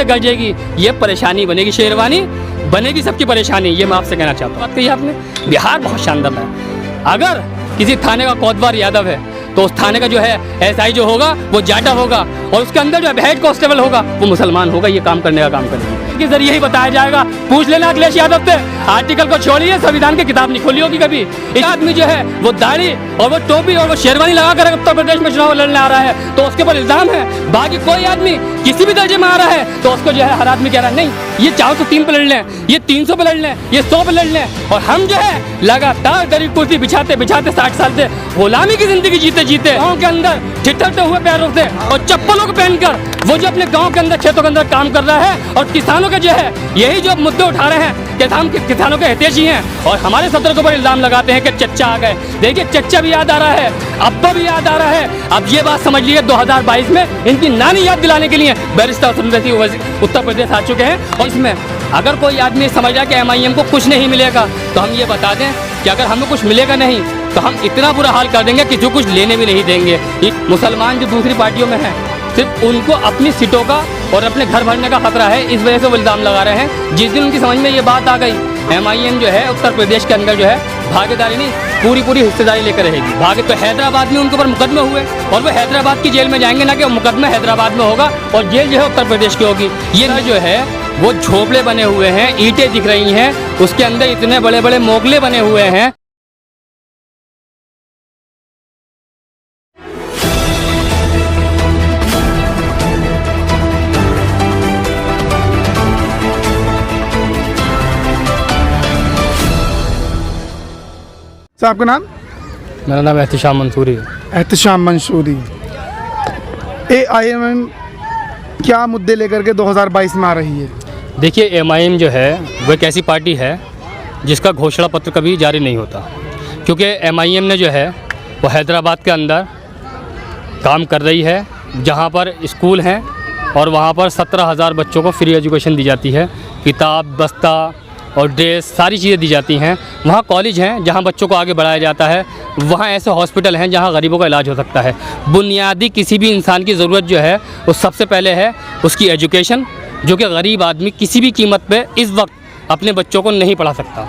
से गरजेगी, ये परेशानी बनेगी, शेरवानी बनेगी सबकी परेशानी। ये मैं आपसे कहना चाहता हूँ। बात कही आपने, बिहार बहुत शानदार है। अगर किसी थाने का कोतवाल यादव है तो उस थाने का जो है एसआई जो होगा वो जाटा होगा, और उसके अंदर जो है हेड कांस्टेबल होगा वो मुसलमान होगा। ये काम करने का काम करेगा के जरिए ही बताया जाएगा। पूछ लेना अखिलेश यादव से, आर्टिकल को छोड़िए, संविधान की किताब नहीं खोली होगी कभी। एक आदमी जो है वो दाढ़ी और वो टोपी और वो शेरवानी लगा कर उत्तर प्रदेश में चुनाव लड़ने आ रहा है तो उसके ऊपर इल्जाम है। बाकी कोई आदमी किसी भी दर्जे में आ रहा है तो उसको जो है हर आदमी कह रहा है नहीं ये 403 पे लड़ लें, ये 300 पे लड़ लें, ये 100 पे लड़ लें। और हम जो है लगातार दरी कुर्सी बिछाते बिछाते 60 साल से गुलामी की जिंदगी जीते जीते गाँव के अंदर ठिठुरते हुए पैरों से और चप्पलों को पहनकर वो जो अपने गाँव के अंदर खेतों के अंदर काम कर रहा है और किसानों के जो है यही जो मुद्दे उठा रहे हैं किसानों के हितैषी हैं और हमारे सत्र के ऊपर इल्जाम लगाते हैं कि चच्चा आ गए। देखिए चच्चा भी याद आ रहा है, अब्बा भी याद आ रहा है। अब ये बात समझ लीजिए 2022 में इनकी नानी याद दिलाने के लिए बैरिस्टर उत्तर प्रदेश आ चुके हैं। और इसमें अगर कोई आदमी समझ रहा है कि MIM को कुछ नहीं मिलेगा तो हम ये बता दें कि अगर हमें कुछ मिलेगा नहीं तो हम इतना बुरा हाल कर देंगे कि जो कुछ लेने भी नहीं देंगे। मुसलमान जो दूसरी पार्टियों में हैं सिर्फ उनको अपनी सीटों का और अपने घर भरने का खतरा है, इस वजह से वो इल्ज़ाम लगा रहे हैं। जिस दिन उनकी समझ में ये बात आ गई MIM जो है उत्तर प्रदेश के अंदर जो है भागीदारी नहीं पूरी हिस्सेदारी लेकर रहेगी। भागे तो हैदराबाद में उनके ऊपर मुकदमे हुए और वो हैदराबाद की जेल में जाएंगे ना कि मुकदमा हैदराबाद में होगा और जेल जो है उत्तर प्रदेश की होगी। ये जो है वो झोपड़े बने हुए हैं, ईंटें दिख रही हैं, उसके अंदर इतने बड़े बड़े मोगले बने हुए हैं। सर आपका नाम? मेरा नाम एहतिशाम मंसूरी है। एहतिशाम मंसूरी। MIM क्या मुद्दे लेकर के 2022 में आ रही है? देखिए MIM जो है वो एक ऐसी पार्टी है जिसका घोषणा पत्र कभी जारी नहीं होता, क्योंकि MIM ने जो है वो हैदराबाद के अंदर काम कर रही है जहाँ पर स्कूल हैं और वहाँ पर 17,000 बच्चों को फ्री एजुकेशन दी जाती है, किताब बस्ता और ड्रेस सारी चीज़ें दी जाती हैं। वहाँ कॉलेज हैं जहाँ बच्चों को आगे बढ़ाया जाता है, वहाँ ऐसे हॉस्पिटल हैं जहाँ गरीबों का इलाज हो सकता है। बुनियादी किसी भी इंसान की ज़रूरत जो है वो सबसे पहले है उसकी एजुकेशन, जो कि गरीब आदमी किसी भी कीमत पे इस वक्त अपने बच्चों को नहीं पढ़ा सकता।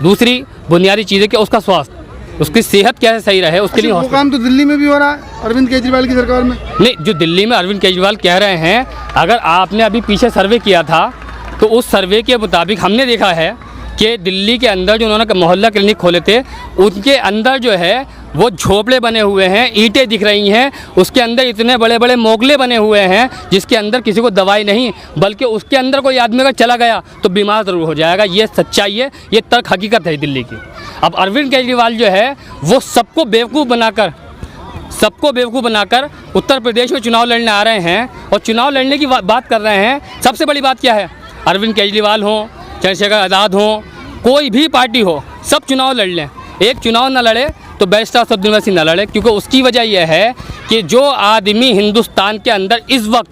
दूसरी बुनियादी चीज़ें कि उसका स्वास्थ्य, उसकी सेहत कैसे सही रहे उसके लिए। वो काम तो दिल्ली में भी हो रहा है अरविंद केजरीवाल की सरकार में। नहीं, जो दिल्ली में अरविंद केजरीवाल कह रहे हैं, अगर आपने अभी पीछे सर्वे किया था तो उस सर्वे के मुताबिक हमने देखा है कि दिल्ली के अंदर जो उन्होंने मोहल्ला क्लिनिक खोले थे उनके अंदर जो है वो झोपड़े बने हुए हैं, ईंटें दिख रही हैं, उसके अंदर इतने बड़े बड़े मोगले बने हुए हैं जिसके अंदर किसी को दवाई नहीं, बल्कि उसके अंदर कोई आदमी अगर चला गया तो बीमार ज़रूर हो जाएगा। ये सच्चाई है, ये तर्क हकीकत है दिल्ली की। अब अरविंद केजरीवाल जो है वो सबको बेवकूफ़ बनाकर उत्तर प्रदेश में चुनाव लड़ने आ रहे हैं और चुनाव लड़ने की बात कर रहे हैं। सबसे बड़ी बात क्या है, अरविंद केजरीवाल हो, चंद्रशेखर आज़ाद हो, कोई भी पार्टी हो, सब चुनाव लड़ लें। एक चुनाव न लड़े तो बैरिस्टर असदुद्दीन ओवैसी न लड़े, क्योंकि उसकी वजह यह है कि जो आदमी हिंदुस्तान के अंदर इस वक्त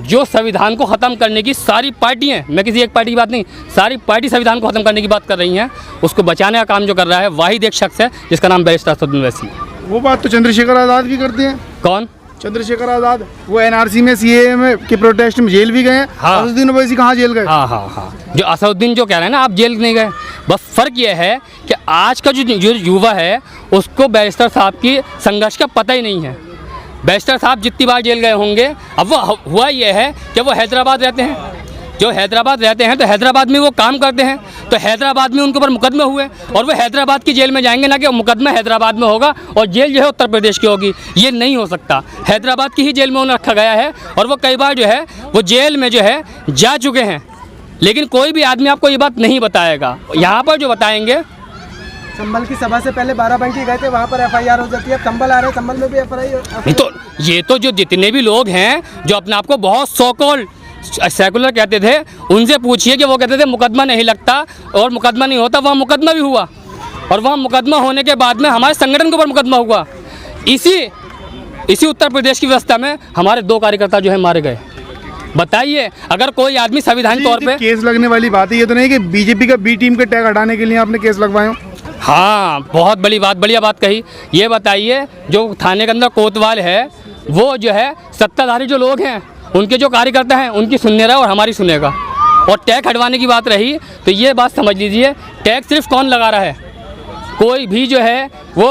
जो संविधान को ख़त्म करने की सारी पार्टियाँ, मैं किसी एक पार्टी की बात नहीं, सारी पार्टी संविधान को ख़त्म करने की बात कर रही हैं, उसको बचाने का काम जो कर रहा है वाहिद एक शख्स है जिसका नाम बैरिस्टर असदुद्दीन ओवैसी। वो बात तो चंद्रशेखर आज़ाद भी करते हैं। कौन? चंद्रशेखर आज़ाद, वो NRC में CAA में के प्रोटेस्ट में जेल भी गए हैं। हाँ। असदुद्दीन ओवैसी कहाँ जेल गए? हाँ, जो असदुद्दीन जो कह रहे हैं ना आप जेल नहीं गए, बस फ़र्क यह है कि आज का जो युवा है उसको बैरिस्टर साहब की संघर्ष का पता ही नहीं है। बैरिस्टर साहब जितनी बार जेल गए होंगे, अब वो हुआ ये है कि वो हैदराबाद रहते हैं, जो हैदराबाद रहते हैं तो हैदराबाद में वो काम करते हैं, तो हैदराबाद में उनके ऊपर मुकदमे हुए और वो हैदराबाद की जेल में जाएंगे ना कि मुकदमा हैदराबाद में होगा और जेल जो है उत्तर प्रदेश की होगी। ये नहीं हो सकता। हैदराबाद की ही जेल में उन्हें रखा गया है और वो कई बार जो है वो जेल में जो है जा चुके हैं, लेकिन कोई भी आदमी आपको ये बात नहीं बताएगा। यहाँ पर जो बताएंगे, संभल की सभा से पहले बाराबंकी गए थे, वहाँ पर FIR हो जाती है। संभल आ रहे हैं, संभल में भी FIR। तो ये तो जो जितने भी लोग हैं जो अपने आप को बहुत सो कॉल्ड सेकुलर कहते थे, उनसे पूछिए कि वो कहते थे मुकदमा नहीं लगता और मुकदमा नहीं होता। वहाँ मुकदमा भी हुआ और वहाँ मुकदमा होने के बाद में हमारे संगठन के ऊपर मुकदमा हुआ। इसी उत्तर प्रदेश की व्यवस्था में हमारे 2 कार्यकर्ता जो है मारे गए। बताइए, अगर कोई आदमी संविधान तौर पे केस लगने वाली बात है, ये तो नहीं कि बीजेपी का B टीम के टैग हटाने के लिए आपने केस लगवाए हो। हाँ, बहुत बढ़िया बात कही। ये बताइए, जो थाने के अंदर कोतवाल है वो जो है सत्ताधारी जो लोग हैं उनके जो कार्यकर्ता हैं उनकी सुनने रहा और हमारी सुनेगा। और टैक्स हटवाने की बात रही तो ये बात समझ लीजिए, टैक्स सिर्फ कौन लगा रहा है, कोई भी जो है वो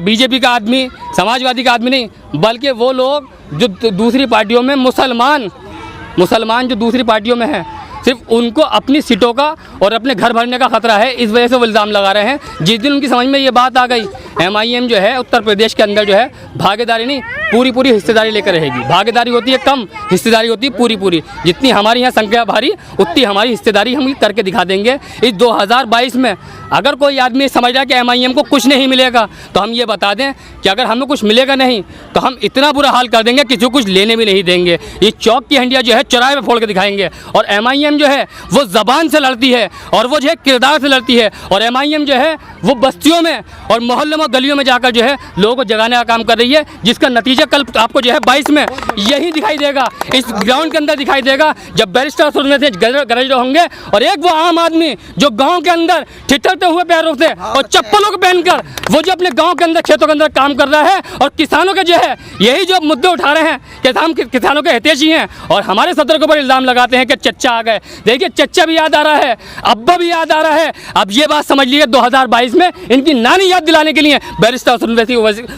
बीजेपी का आदमी, समाजवादी का आदमी नहीं, बल्कि वो लोग जो दूसरी पार्टियों में मुसलमान जो दूसरी पार्टियों में हैं, सिर्फ उनको अपनी सीटों का और अपने घर भरने का खतरा है, इस वजह से वो इल्ज़ाम लगा रहे हैं। जिस दिन उनकी समझ में ये बात आ गई, MIM जो है उत्तर प्रदेश के अंदर जो है भागीदारी नहीं, पूरी हिस्सेदारी लेकर रहेगी। भागीदारी होती है कम, हिस्सेदारी होती है पूरी। जितनी हमारी यहाँ संख्या भारी, उतनी हमारी हिस्सेदारी हम करके दिखा देंगे। इस 2022 में अगर कोई आदमी समझ रहा है कि MIM को कुछ नहीं मिलेगा, तो हम ये बता दें कि अगर हमें कुछ मिलेगा नहीं तो हम इतना बुरा हाल कर देंगे, किसी को कुछ लेने भी नहीं देंगे। ये चौक की हंडिया जो है चौराहे में फोड़ के दिखाएंगे। और MIM जो है वो ज़बान से लड़ती है और वो जो है किरदार से लड़ती है। और MIM जो है वो बस्तियों में और मोहल्लों में गलियों में जाकर जो है लोगों को जगाने का काम कर रही है, जिसका नतीजा कल आपको जो है 22 में यही दिखाई देगा, इस ग्राउंड के अंदर दिखाई देगा, जब बैरिस्टर सुनने से गरज होंगे और एक वो आम आदमी जो गांव के अंदर ठिठुरते हुए पैरों से और चप्पलों को पहनकर वो जो अपने गांव के अंदर खेतों के अंदर काम कर रहा है और किसानों के जो है यही जो मुद्दे उठा रहे हैं कि हम किसानों के हितैषी हैं और हमारे सदर के ऊपर इल्ज़ाम लगाते हैं कि चच्चा आ गए। देखिए चच्चा भी याद आ रहा है, अब्बा भी याद आ रहा है। अब ये बात समझ लीजिए 2022 में इनकी नानी याद दिलाने के लिए बैरिस्टर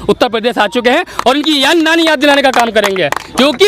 उत्तर प्रदेश आ चुके हैं और इनकी नानी याद दिलाने का काम करेंगे, क्योंकि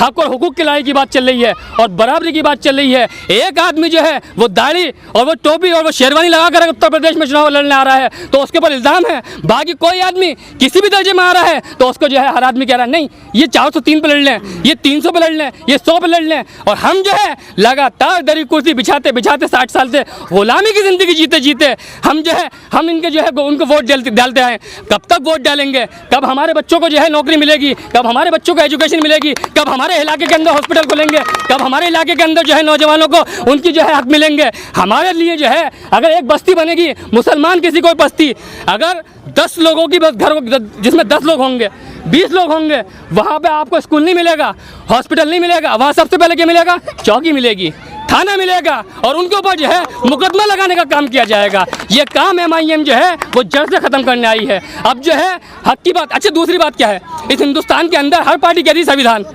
हक और हुकूक की लड़ाई की बात चल रही है और बराबरी की बात चल रही है। एक आदमी जो है वो दाढ़ी और वो टोपी और वो शेरवानी लगा कर उत्तर प्रदेश में चुनाव लड़ने आ रहा है तो उसके ऊपर इल्ज़ाम है। बाकी कोई आदमी किसी भी दर्जे में आ रहा है तो उसको जो है हर आदमी कह रहा है नहीं ये 403 पे लड़ लें, ये 300 पे लड़ लें, ये 100 पे लड़ लें। और हम जो है लगातार दरी कुर्सी बिछाते 60 साल से गुलामी की ज़िंदगी जीते हम जो है हम इनके जो है उनको वोट डालते आए। कब तक वोट डालेंगे? कब हमारे बच्चों को जो है नौकरी मिलेगी? कब हमारे बच्चों को एजुकेशन मिलेगी? कब हमारे इलाके के अंदर हॉस्पिटल खुलेंगे? कब हमारे इलाके के अंदर जो है नौजवानों को उनकी जो है हक मिलेंगे? हमारे लिए जो है अगर एक बस्ती बनेगी, मुसलमान किसी कोई बस्ती, अगर 10 लोगों की बस घर जिसमें 10 लोग होंगे, 20 लोग होंगे, वहाँ पे आपको स्कूल नहीं मिलेगा, हॉस्पिटल नहीं मिलेगा। वहाँ सबसे पहले क्या मिलेगा? चौकी मिलेगी, थाना मिलेगा और उनके ऊपर जो है मुकदमा लगाने का काम किया जाएगा। ये काम MIM जो है वो जड़ से ख़त्म करने आई है। अब जो है हक की बात। अच्छा दूसरी बात क्या है, इस हिंदुस्तान के अंदर हर पार्टी कहती है संविधान।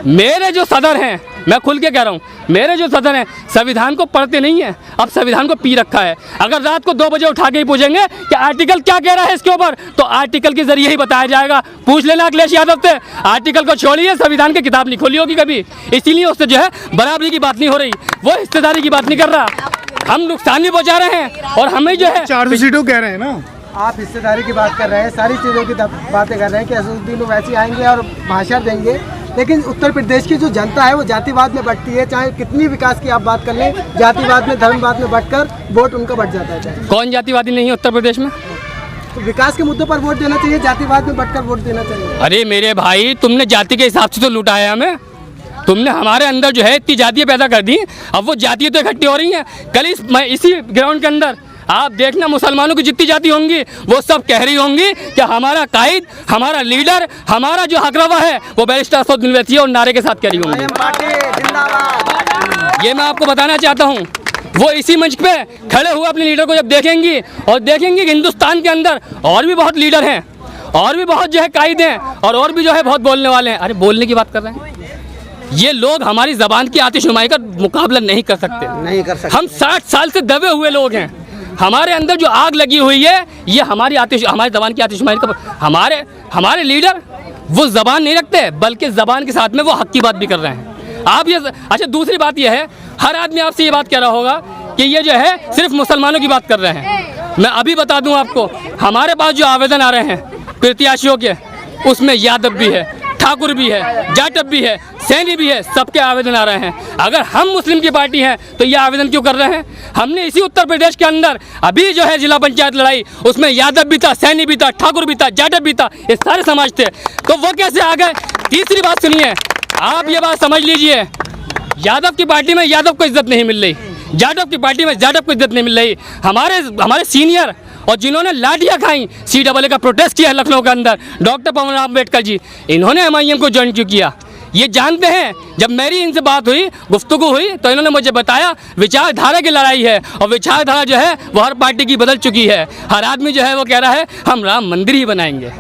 मेरे जो सदर हैं, मैं खुल के कह रहा हूँ, मेरे जो सदर हैं संविधान को पढ़ते नहीं हैं, अब संविधान को पी रखा है। अगर रात को 2 बजे उठा के ही पूछेंगे कि आर्टिकल क्या कह रहा है इसके ऊपर, तो आर्टिकल के जरिए ही बताया जाएगा। पूछ लेना अखिलेश यादव से, आर्टिकल को छोड़िए, संविधान की किताब नहीं खोली होगी कभी, इसीलिए उससे जो है बराबरी की बात नहीं हो रही, वो हिस्सेदारी की बात नहीं कर रहा। हम नुकसान भी पहुँचा रहे हैं और हमें जो है 400 सीटों कह रहे हैं ना, आप हिस्सेदारी की बात कर रहे हैं, सारी चीज़ों की बातें कर रहे हैं कि असदुद्दीन ओवैसी आएंगे और भाषण देंगे, लेकिन उत्तर प्रदेश की जो जनता है वो जातिवाद में बंटती है। चाहे कितनी विकास की आप बात कर लें, जातिवाद में धर्मवाद में बंटकर वोट उनका बढ़ जाता है। चाहे कौन जातिवादी नहीं है उत्तर प्रदेश में? तो विकास के मुद्दों पर वोट देना चाहिए, जातिवाद में बंटकर वोट देना चाहिए। अरे मेरे भाई, तुमने जाति के हिसाब से तो लुटाया हमें, तुमने हमारे अंदर जो है इतनी जातियाँ पैदा कर दी, अब वो जातियाँ तो इकट्ठी हो रही हैं। कल इसी ग्राउंड के अंदर आप देखना, मुसलमानों की जितनी जाति होंगी वो सब कह रही होंगी कि हमारा कायद, हमारा लीडर, हमारा जो हकरवा है वो बैरिस्टर असदुद्दीन ओवैसी है, और नारे के साथ कह रही होंगी। ये मैं आपको बताना चाहता हूँ। वो इसी मंच पे खड़े हुए अपने लीडर को जब देखेंगी और देखेंगी कि हिंदुस्तान के अंदर और भी बहुत लीडर हैं, और भी बहुत जो है कायद हैं, और भी जो है बहुत बोलने वाले हैं। अरे बोलने की बात कर रहे हैं, ये लोग हमारी ज़बान की आतिशनुमाई का मुकाबला नहीं कर सकते। हम 60 साल से दबे हुए लोग हैं, हमारे अंदर जो आग लगी हुई है ये हमारी ज़बान की आतिशनुमाई का। हमारे लीडर वो ज़बान नहीं रखते, बल्कि ज़बान के साथ में वो हक की बात भी कर रहे हैं। आप ये अच्छा दूसरी बात ये है, हर आदमी आपसे ये बात कह रहा होगा कि ये जो है सिर्फ मुसलमानों की बात कर रहे हैं। मैं अभी बता दूं आपको, हमारे पास जो आवेदन आ रहे हैं प्रत्याशियों के, उसमें यादव भी है, ठाकुर भी है, जाटव भी है, सैनी भी है, सबके आवेदन आ रहे हैं। अगर हम मुस्लिम की पार्टी हैं तो ये आवेदन क्यों कर रहे हैं? हमने इसी उत्तर प्रदेश के अंदर अभी जो है जिला पंचायत लड़ाई, उसमें यादव भी था, सैनी भी था, ठाकुर भी था, जाटव भी था, ये सारे समाज थे, तो वो कैसे आ गए? तीसरी बात सुनिए, आप ये बात समझ लीजिए, यादव की पार्टी में यादव को इज्जत नहीं मिल रही, जाटव की पार्टी में जाटव को इज्जत नहीं मिल रही। हमारे सीनियर और जिन्होंने लाठियाँ खाई, CAA का प्रोटेस्ट किया लखनऊ के अंदर, डॉक्टर पवन अम्बेडकर जी, इन्होंने MIM को ज्वाइन क्यों किया? ये जानते हैं। जब मेरी इनसे बात हुई, गुफ्तगू हुई, तो इन्होंने मुझे बताया विचारधारा की लड़ाई है, और विचारधारा जो है वो हर पार्टी की बदल चुकी है। हर आदमी जो है वो कह रहा है हम राम मंदिर ही बनाएंगे।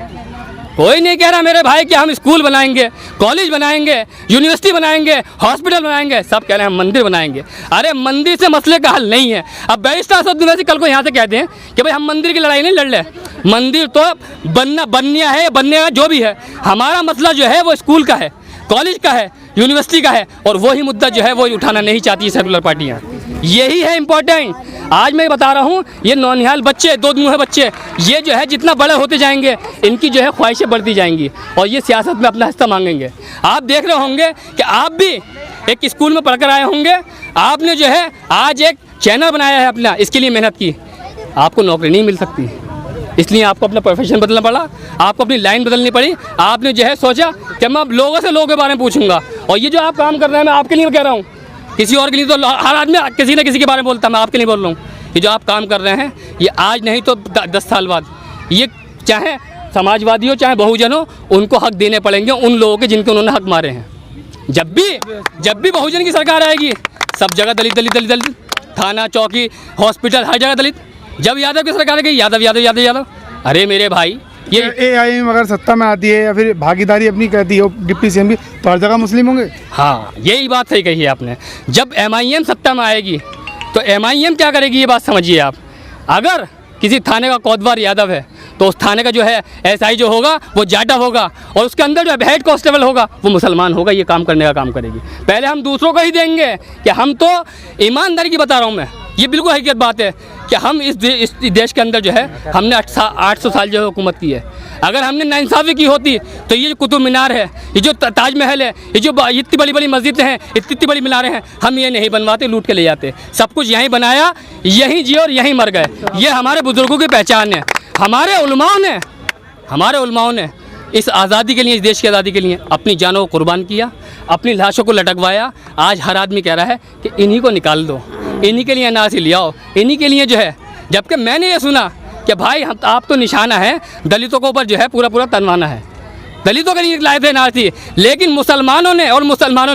कोई नहीं कह रहा मेरे भाई कि हम स्कूल बनाएंगे, कॉलेज बनाएंगे, यूनिवर्सिटी बनाएंगे, हॉस्पिटल बनाएंगे। सब कह रहे हैं हम मंदिर बनाएंगे। अरे मंदिर से मसले का हल नहीं है। अब बैरिस्टर असदुद्दीन ओवैसी कल को यहाँ से कहते हैं कि भाई हम मंदिर की लड़ाई नहीं लड़ रहे, मंदिर तो बनना है, बनने का जो भी है। हमारा मसला जो है वो स्कूल का है, कॉलेज का है, यूनिवर्सिटी का है, और वही मुद्दा जो है वो उठाना नहीं चाहती सेकुलर पार्टियाँ। यही है इम्पोर्टेंट। आज मैं बता रहा हूँ, ये नौनिहाल बच्चे, दो मुँहे बच्चे, ये जो है जितना बड़े होते जाएंगे इनकी जो है ख्वाहिशें बढ़ती जाएंगी और ये सियासत में अपना हिस्सा मांगेंगे। आप देख रहे होंगे कि आप भी एक स्कूल में पढ़कर आए होंगे, आपने जो है आज एक चैनल बनाया है अपना, इसके लिए मेहनत की, आपको नौकरी नहीं मिल सकती, इसलिए आपको अपना प्रोफेशन बदलना पड़ा, आपको अपनी लाइन बदलनी पड़ी। आपने जो है सोचा कि मैं अब लोगों से लोगों के बारे में पूछूंगा, और ये जो आप काम कर रहे हैं मैं आपके लिए कह रहा हूँ, किसी और के लिए तो हर आदमी किसी न किसी के बारे में बोलता है, मैं आपके लिए बोल रहा हूँ। ये जो आप काम कर रहे हैं ये आज नहीं तो 10 साल बाद, ये चाहे समाजवादी हो चाहे बहुजन हो, उनको हक देने पड़ेंगे उन लोगों के जिनके उन्होंने हक मारे हैं। जब भी बहुजन की सरकार आएगी सब जगह दलित दलित दलित दलित, थाना चौकी हॉस्पिटल हर जगह दलित। जब यादव की सरकार आएगी यादव यादव यादव यादव। अरे मेरे भाई, ये AIM अगर सत्ता में आती है या फिर भागीदारी अपनी कहती हो डिप्टी CM की, तो हर जगह मुस्लिम होंगे। हाँ, यही बात सही कही है आपने। जब MIM सत्ता में आएगी तो MIM क्या करेगी, ये बात समझिए आप। अगर किसी थाने का कोतवार यादव है तो उस थाने का जो है SI जो होगा वो जाटव होगा, और उसके अंदर जो हेड कांस्टेबल होगा वो मुसलमान होगा। ये काम करने का काम करेगी। पहले हम दूसरों को ही देंगे कि हम तो ईमानदारी की बता रहा हूँ मैं, ये बिल्कुल हकीकत बात है कि हम इस देश के अंदर जो है हमने 800 साल जो है हुकूमत की है। अगर हमने नाइंसाफ़ी की होती तो ये जो कुतुब मीनार है, ये जो ताजमहल है, ये जो इतनी बड़ी बड़ी मस्जिदें हैं, इतनी बड़ी मीनारें हैं, हम ये नहीं बनवाते, लूट के ले जाते। सब कुछ यहीं बनाया, यहीं जिए और यहीं मर गए। ये हमारे बुज़ुर्गों की पहचान है। हमारे उलमाओं ने इस आज़ादी के लिए, इस देश की आज़ादी के लिए अपनी जानों को कुर्बान किया, अपनी लाशों को लटकवाया। आज हर आदमी कह रहा है कि इन्हीं को निकाल दो, इन्हीं के लिए NRC ले आओ, इन्हीं के लिए जो है। जबकि मैंने ये सुना कि भाई हम आप तो निशाना है, दलितों के ऊपर जो है पूरा तनवाना है, दलितों के लिए लाए थे NRC। लेकिन मुसलमानों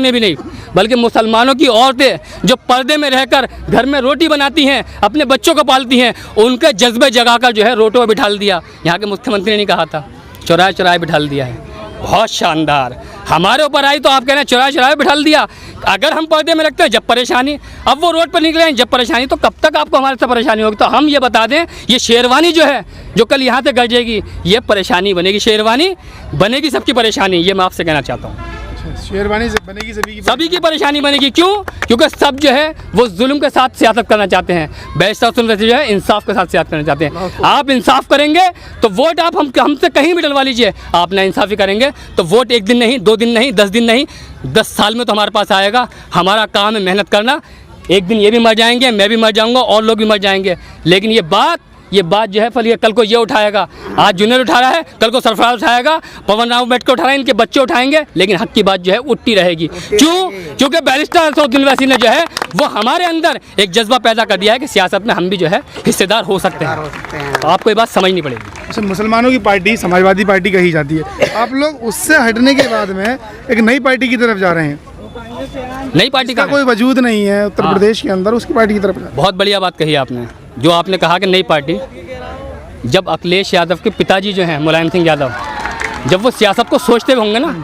ने भी नहीं, बल्कि मुसलमानों की औरतें जो पर्दे में रहकर घर में रोटी बनाती हैं, अपने बच्चों को पालती हैं, उनके जज्बे जगाकर जो है रोटों पर बिठाल दिया। यहाँ के मुख्यमंत्री ने कहा था चौराहे चौराहे बिठाल दिया है। बहुत शानदार। हमारे ऊपर आई तो आप कह रहे हैं चौराहे चौराहे बिठाल दिया। अगर हम पर्दे में रखते हैं जब परेशानी, अब वो रोड पर निकले हैं जब परेशानी, तो कब तक आपको हमारे से परेशानी होगी। तो हम ये बता दें, ये शेरवानी जो है जो कल यहाँ से गरजेगी, ये परेशानी बनेगी, शेरवानी बनेगी सबकी परेशानी। ये मैं आपसे कहना चाहता हूँ। शेरवानी बनेगी सभी की परेशानी बनेगी। क्यों? क्योंकि सब जो है वो जुल्म के साथ सियासत करना चाहते हैं, बैरिस्टर असदुद्दीन ओवैसी जो है इंसाफ के साथ सियासत करना चाहते हैं। आप इंसाफ करेंगे तो वोट आप हमसे कहीं भी डलवा लीजिए, आप ना इंसाफ़ी करेंगे तो वोट 1 दिन नहीं, 2 दिन नहीं, 10 दिन नहीं, 10 साल में तो हमारे पास आएगा। हमारा काम है मेहनत करना। एक दिन ये भी मर जाएंगे, मैं भी मर जाऊँगा, और लोग भी मर जाएंगे, लेकिन ये बात जो है फल ये कल को ये उठाएगा। आज जूनियर उठा रहा है, कल को सरफराज उठाएगा, पवन राव बैठ के उठा रहा है, इनके बच्चे उठाएंगे, लेकिन हक की बात जो है उठती रहेगी। क्यों? क्योंकि बैरिस्टर असदुद्दीन ओवैसी ने जो है वो हमारे अंदर एक जज्बा पैदा कर दिया है कि सियासत में हम भी जो है हिस्सेदार हो सकते हैं। तो आपको ये बात समझनी पड़ेगी। अच्छा, मुसलमानों की पार्टी समाजवादी पार्टी कही जाती है, आप लोग उससे हटने के बाद में एक नई पार्टी की तरफ जा रहे हैं। नई पार्टी का कोई वजूद नहीं है उत्तर प्रदेश के अंदर, उसकी पार्टी की तरफ। बहुत बढ़िया बात कही आपने, जो आपने कहा कि नई पार्टी। जब अखिलेश यादव के पिताजी जो हैं मुलायम सिंह यादव, जब वो सियासत को सोचते होंगे ना,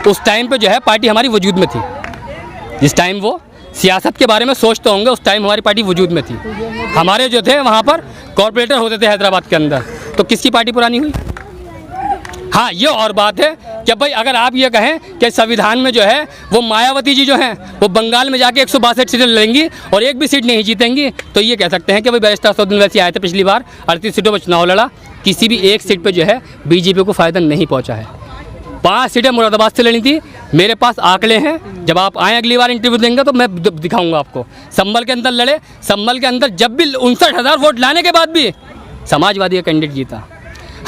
उस टाइम पे जो है पार्टी हमारी वजूद में थी। जिस टाइम वो सियासत के बारे में सोचते होंगे उस टाइम हमारी पार्टी वजूद में थी। हमारे जो थे वहाँ पर कॉरपोरेटर होते थे हैदराबाद के अंदर, तो किसकी पार्टी पुरानी हुई? हाँ, ये और बात है कि भाई अगर आप ये कहें कि संविधान में जो है वो मायावती जी जो हैं वो बंगाल में जाके 162 सीटें लड़ेंगी और एक भी सीट नहीं जीतेंगी, तो ये कह सकते हैं कि भाई बैरिस्टर असदुद्दीन ओवैसी आए थे पिछली बार, 38 सीटों पर चुनाव लड़ा, किसी भी एक सीट पे जो है बीजेपी को फ़ायदा नहीं पहुंचा है। 5 सीटें मुरादाबाद से लड़ी थी। मेरे पास आंकड़े हैं, जब आप आएँ अगली बार इंटरव्यू देंगे तो मैं दिखाऊँगा आपको। संभल के अंदर लड़े, संभल के अंदर जब भी 59,000 वोट लाने के बाद भी समाजवादी का कैंडिडेट जीता।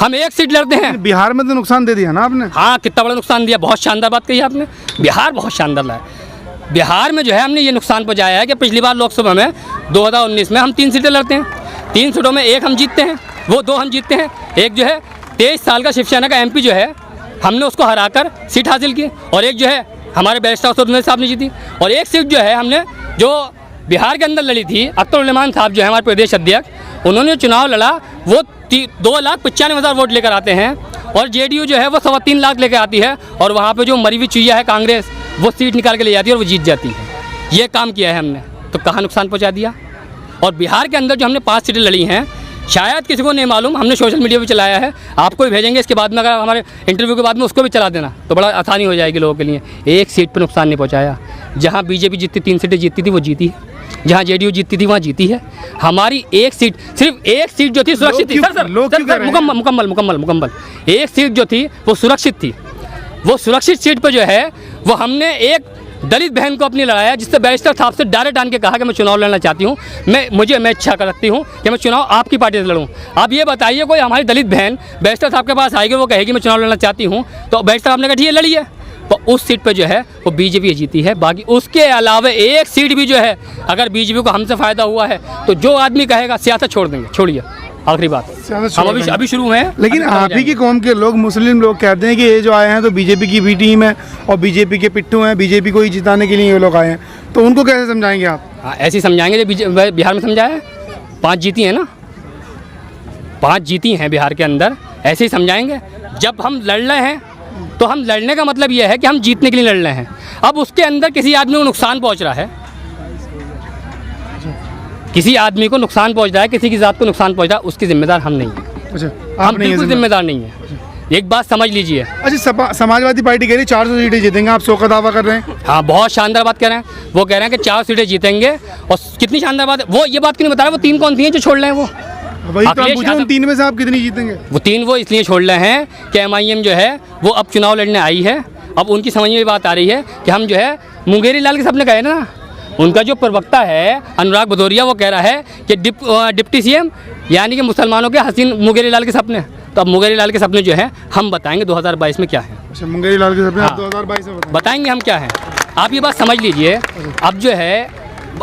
हम एक सीट लड़ते हैं। बिहार में तो नुकसान दे दिया ना आपने। हाँ, कितना बड़ा नुकसान दिया। बहुत शानदार बात कही आपने, बिहार बहुत शानदार लाया। बिहार में जो है हमने ये नुकसान पहुँचाया है कि पिछली बार लोकसभा में 2019 में हम 3 सीटें लड़ते हैं, 3 सीटों में 1 हम जीतते हैं, वो 2 हम जीतते हैं। एक जो है 23 साल का शिवसेना का MP जो है हमने उसको हराकर सीट हासिल की, और एक जो है हमारे बैरिस्टर असदुद्दीन साहब ने जीती, और एक सीट जो है हमने जो बिहार के अंदर लड़ी थी, अख्तर उलेमान साहब जो है हमारे प्रदेश अध्यक्ष, उन्होंने चुनाव लड़ा, वो 2,95,000 वोट लेकर आते हैं, और जेडीयू जो है वो 3.25 लाख लेके आती है और वहाँ पे जो मरी हुई चुहिया है कांग्रेस वो सीट निकाल के ले जाती है और वो जीत जाती है। ये काम किया है हमने, तो कहाँ नुकसान पहुँचा दिया। और बिहार के अंदर जो हमने 5 सीटें लड़ी हैं, शायद किसी को नहीं मालूम, हमने सोशल मीडिया पे चलाया है, आपको भी भेजेंगे इसके बाद में, अगर हमारे इंटरव्यू के बाद में उसको भी चला देना तो बड़ा आसानी हो जाएगी लोगों के लिए। एक सीट पर नुकसान नहीं पहुँचाया। जहाँ बीजेपी जीतती 3 सीटें जीतती थी वो जीती है, जहाँ जेडीयू जीतती थी वहाँ जीती है। हमारी एक सीट, सिर्फ एक सीट जो थी सुरक्षित थी। सर मुकम्मल एक सीट जो थी वो सुरक्षित थी। वो सुरक्षित सीट पर जो है वो हमने एक दलित बहन को अपनी लड़ाया, जिससे बैरिस्टर साहब से डायरेक्ट आन के कहा कि मैं चुनाव लड़ना चाहती हूँ, मैं इच्छा कर सकती हूँ कि मैं चुनाव आपकी पार्टी से लड़ूँ। आप ये बताइए, कोई हमारी दलित बहन बैरिस्टर साहब के पास आएगी, वो कहेगी मैं चुनाव लड़ना चाहती हूँ, तो बैरिस्टर साहब ने कहा ठीक है लड़िए। तो उस सीट पे जो है वो बीजेपी जीती है। बाकी उसके अलावा एक सीट भी जो है, अगर बीजेपी को हमसे फ़ायदा हुआ है तो जो आदमी कहेगा सियासत छोड़ देंगे। छोड़िए, आखिरी बात, हम अभी शुरू हैं। लेकिन आप ही की कौम के लोग, मुस्लिम लोग कहते हैं कि ये जो आए हैं तो बीजेपी की भी टीम है और बीजेपी के पिट्ठू हैं, बीजेपी को ही जिताने के लिए ये लोग आए हैं, तो उनको कैसे समझाएंगे आप? हाँ, ऐसे ही समझाएंगे जो बिहार में समझाया है। 5 जीती हैं ना, 5 जीती हैं बिहार के अंदर, ऐसे ही समझाएंगे। जब हम लड़ रहे हैं तो हम लड़ने का मतलब ये है कि हम जीतने के लिए लड़ रहे हैं। अब उसके अंदर किसी आदमी को नुकसान पहुंच रहा है, किसी आदमी को नुकसान पहुंच रहा है, किसी की जात को नुकसान पहुंच रहा है, उसकी जिम्मेदार हम नहीं हैं। अच्छा, हम बिल्कुल जिम्मेदार नहीं हैं। एक बात समझ लीजिए। अच्छा, समाजवादी पार्टी कह रही है 400 सीटें जीतेंगे, आप 100 का दावा कर रहे हैं। हाँ, बहुत शानदार बात कह रहे हैं। वो कह रहे हैं कि 4 सीटें जीतेंगे, और कितनी शानदार बात है। वो ये बात क्यों नहीं बता रहे वो 3 कौन सी हैं जो छोड़ रहे हैं। वो वही तो आप पूछे, उन 3 में से आप कितनी जीतेंगे? वो 3 वो इसलिए छोड़ रहे हैं कि MIM जो है वो अब चुनाव लड़ने आई है। अब उनकी समझ में बात आ रही है कि हम जो है मुंगेरी लाल के सपने कहे ना, उनका जो प्रवक्ता है अनुराग भदौरिया, वो कह रहा है कि डिप्टी CM यानी कि मुसलमानों के हसीन मुंगेरी लाल के सपने। तो अब मुंगेरी लाल के सपने जो है हम बताएंगे 2022 में क्या है। अच्छा, मुंगेरी लाल के सपने हाँ, 2022 में बताएंगे हम क्या है। आप ये बात समझ लीजिए। अब जो है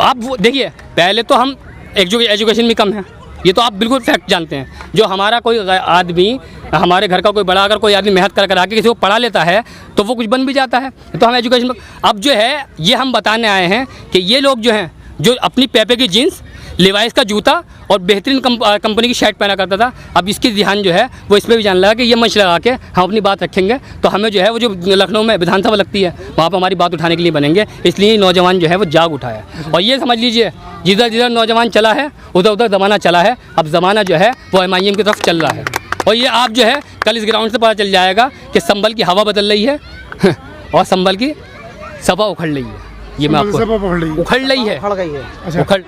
आप वो देखिए, पहले तो हम एजुकेशन भी कम है, ये तो आप बिल्कुल फैक्ट जानते हैं। जो हमारा कोई आदमी, हमारे घर का कोई बड़ा, अगर कोई आदमी मेहनत कर आके किसी को पढ़ा लेता है तो वो कुछ बन भी जाता है। तो हम एजुकेशन, अब जो है ये हम बताने आए हैं कि ये लोग जो हैं, जो अपनी पेपे की जीन्स, लिवाइस का जूता और बेहतरीन कंपनी की शर्ट पहना करता था, अब इसकी ध्यान जो है वो इसमें भी जाने लगा कि ये मंच लगा के हम अपनी बात रखेंगे तो हमें जो है वो जो लखनऊ में विधानसभा लगती है वहाँ पर हमारी बात उठाने के लिए बनेंगे। इसलिए नौजवान जो है वो जाग उठा है। और ये समझ लीजिए, जिधर जिधर नौजवान चला है उधर उधर ज़माना चला है। अब ज़माना जो है वो MIM की तरफ चल रहा है। और ये आप जो है कल इस ग्राउंड से पता चल जाएगा कि संभल की हवा बदल रही है और संभल की सभा उखड़ रही है। ये मैं आपको उखड़ रही है। फड़ गई है। अच्छा, उखड़